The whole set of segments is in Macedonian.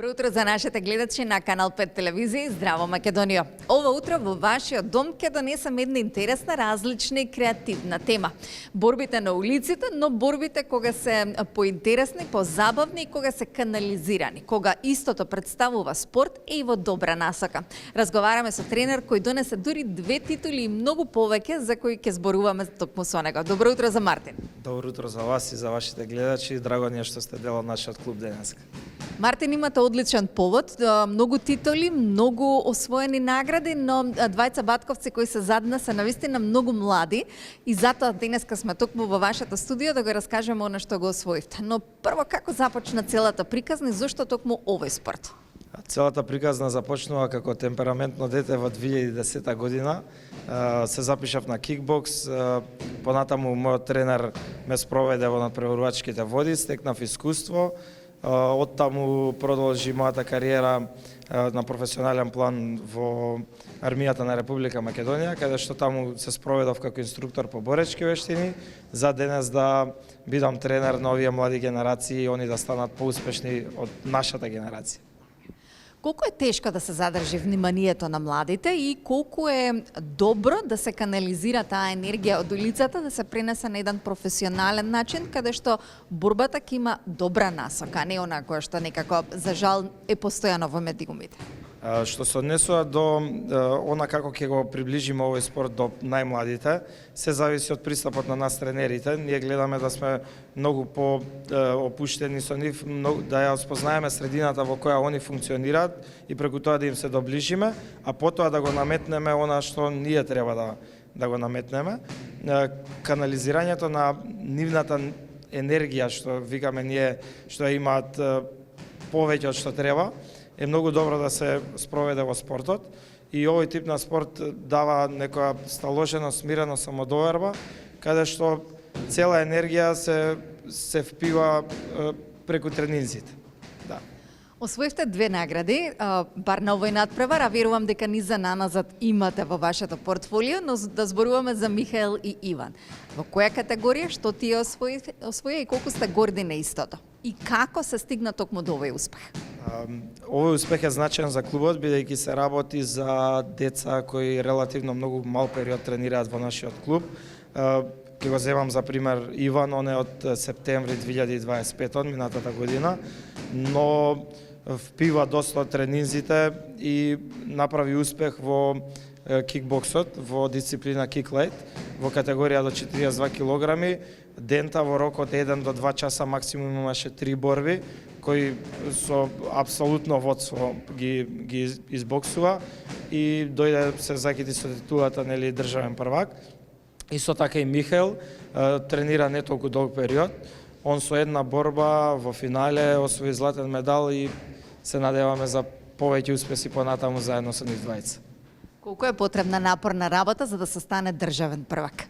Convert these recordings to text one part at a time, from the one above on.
Добро утро за нашите гледачи на Канал 5 телевизија. Здраво Македонија. Ова утро во вашиот дом ќе донесам една интересна, различна и креативна тема. Борбите на улиците, но борбите кога се поинтересни, позабавни и кога се канализирани. Кога истото представува спорт и во добра насока. Разговараме со тренер кој донесе дури 2 титули и многу повеќе за кои ќе зборуваме токму со него. Добро утро за Мартин. Добро утро за вас и за вашите гледачи. Драго ни е што сте дел од нашиот клуб денес. Мартин, имате одличен повод, многу титули, многу освоени награди, но двајца батковци кои се зад нас се навистина многу млади и затоа денеска сме токму во вашето студио да го раскажеме она што го освоивте. Но прво, како започна целата приказна и зошто токму овој спорт? Целата приказна започнува како темпераментно дете во 2010 година. Се запишав на кикбокс, понатаму мојот тренер ме спроведе во надпреварувачките води, стекнав искуство. Оттаму продолжи мојата кариера на професионален план во армијата на Република Македонија, каде што таму се спроведов како инструктор по боречки вештини, за денес да бидам тренер на овие млади генерации и они да станат поуспешни од нашата генерација. Колку е тешко да се задржи вниманието на младите и колку е добро да се канализира таа енергија од улицата, да се пренесе на еден професионален начин, каде што борбата ќе има добра насока, а не она која што некако, за жал, е постојано во медиумите. Што се однесува до она како ќе го приближиме овој спорт до најмладите, се зависи од пристапот на нас тренерите. Ние гледаме да сме многу по опуштени со нив, да ја спознаеме средината во која они функционираат и преку тоа да им се доближиме, а потоа да го наметнеме она што ние треба да го наметнеме. Канализирањето на нивната енергија, што викаме ние, што имаат повеќе од што треба, е многу добро да се спроведе во спортот и овој тип на спорт дава некоја сталоженост, смиреност, самодоверба, каде што цела енергија се впива преку тренинзите. Да. Освоивте 2 награди, бар на овој надпревар, а верувам дека низа наназад имате во вашето портфолио, но да зборуваме за Михаел и Иван. Во која категорија, што тие освоија и колку сте горди на истото? И како се стигна токму до овој успех? Овој успех е значаен за клубот, бидејќи се работи за деца кои релативно многу мал период тренираат во нашиот клуб. Ќе го земам за пример Иван, он е од септември 2025 минатата година, но впива доста од тренинзите и направи успех во кикбоксот, во дисциплина киклайт, во категорија до 42 килограми. Дента во рок од 1 до 2 часа максимум имаше 3 борби, кои со апсолутно водство ги избоксува и дојде се закити со титулата, нели, државен првак. Исто така и Михаел тренира не толку долг период. Он со една борба во финале освои златен медал и се надеваме за повеќе успеси понатаму заедно со нив двајца. Колку е потребна напорна работа за да се стане државен првак?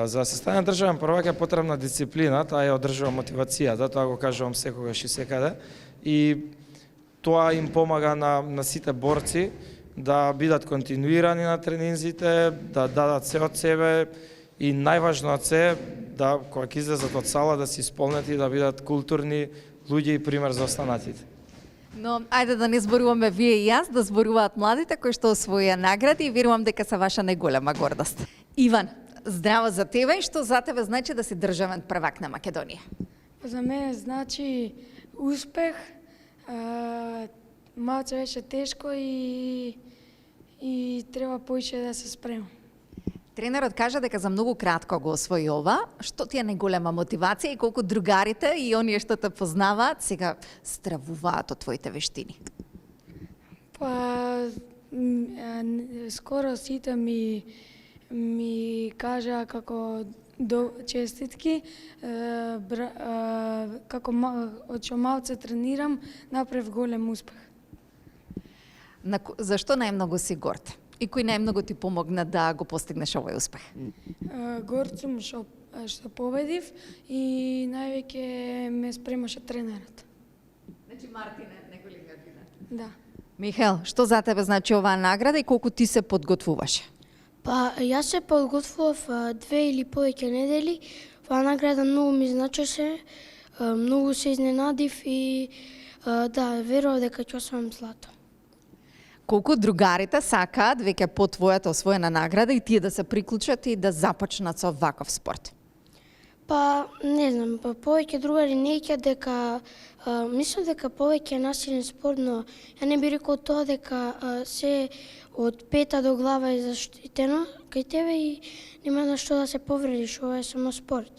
За да се стане државен првак е потребна дисциплина, таа е одржува мотивацијата, тоа го кажувам секогаш и секаде. И тоа им помага на сите борци да бидат континуирани на тренинзите, да дадат се од себе и најважно од се, да кога ќе излезат од сала да се исполнети, да бидат културни луѓе и пример за останатите. Но ајде да не зборуваме вие и јас, да зборуваат младите кои што освоија награди и верувам дека се ваша најголема гордост. Иван, здраво за тебе и што за тебе значи да си државен првак на Македонија? За мене значи успех, малце беше тешко и треба поише да се спремам. Тренерот кажа дека за многу кратко го освои ова. Што ти е најголема мотивација и колку другарите и оние што те познаваат сега стравуваат од твоите вештини? Па скоро сите ми кажаа како честитки, како од што малце тренирам, направив голем успех. Зашто најмногу си горд? И кој најмногу ти помогна да го постигнеш овој успех? Горд сум што победив и највеќе ме спремаше тренерот. Значи Мартин е најголемиот винар. Да. Михаел, што за тебе значи оваа награда и колку ти се подготвуваше? Па, јас се подготвував 2 или повеќе недели. Оваа награда многу ми значеше, многу се изненадив и Да, верував дека ќе освоам злато. Колку другарите сакаат веќе по твојата освоена награда и тие да се приклучат и да започнат со ваков спорт? Па, не знам, па повеќе другари не ќе дека мислам дека повеќе е насилен спорт, но ја не би рекол тоа дека се од пета до глава е заштитено кај тебе и нема на што да се повредиш, ова е само спорт.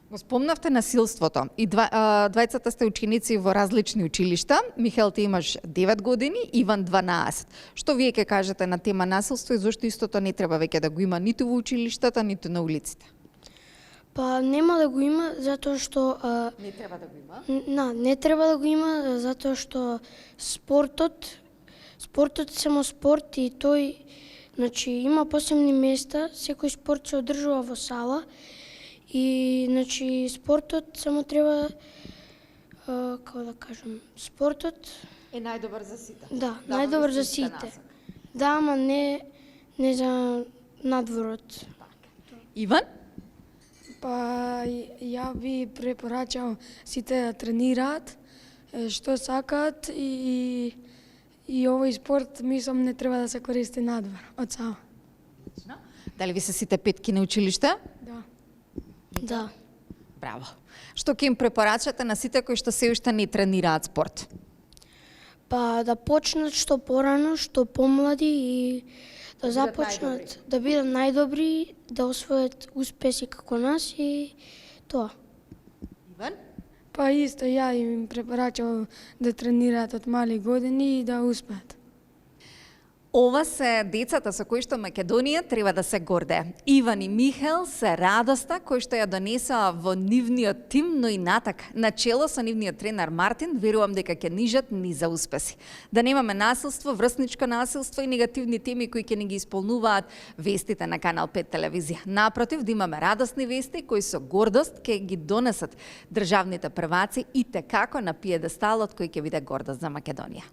Го спомнавте насилството и двајцата сте ученици во различни училишта. Михаел, ти имаш 9 години, Иван 12. Што вие ќе кажете на тема насилство и зошто истото не треба веќе да го има ниту во училиштата, ниту на улиците? Па нема да го има затоа што Не треба да го има. не треба да го има затоа што спортот е само спорт и тој значи има посебни места, секој спорт се одржува во сала и значи спортот само треба како да кажам, спортот Е најдобар за сите. да, најдобар за сите. Да, ама не за надворот. Иван? Па ја би препорачал сите да тренираат што сакаат и овој спорт мислам не треба да се користи надвор од сала. Дали ви се сите петки на училиште? Да. Да. Браво. Што ќе им препорачате на сите кои што се уште не тренираат спорт? Па да почнат што порано, што помлади и да започнат да бидат најдобри, да освојат успеси како нас и тоа. Иван? Па исто ја им препорачал да тренираат од мали години и да успеат. Ова се децата со кои што Македонија треба да се горде. Иван и Михаел се радоста кои што ја донесоа во нивниот тим, но и натак. Начело со нивниот тренер Мартин, верувам дека ќе нижат ни за успеси. Да немаме насилство, врсничко насилство и негативни теми кои ќе ни ги исполнуваат вестите на Канал 5 телевизија. Напротив, да имаме радосни вести кои со гордост ќе ги донесат државните прваци и те како на пиедесталот кој ќе биде гордост за Македонија.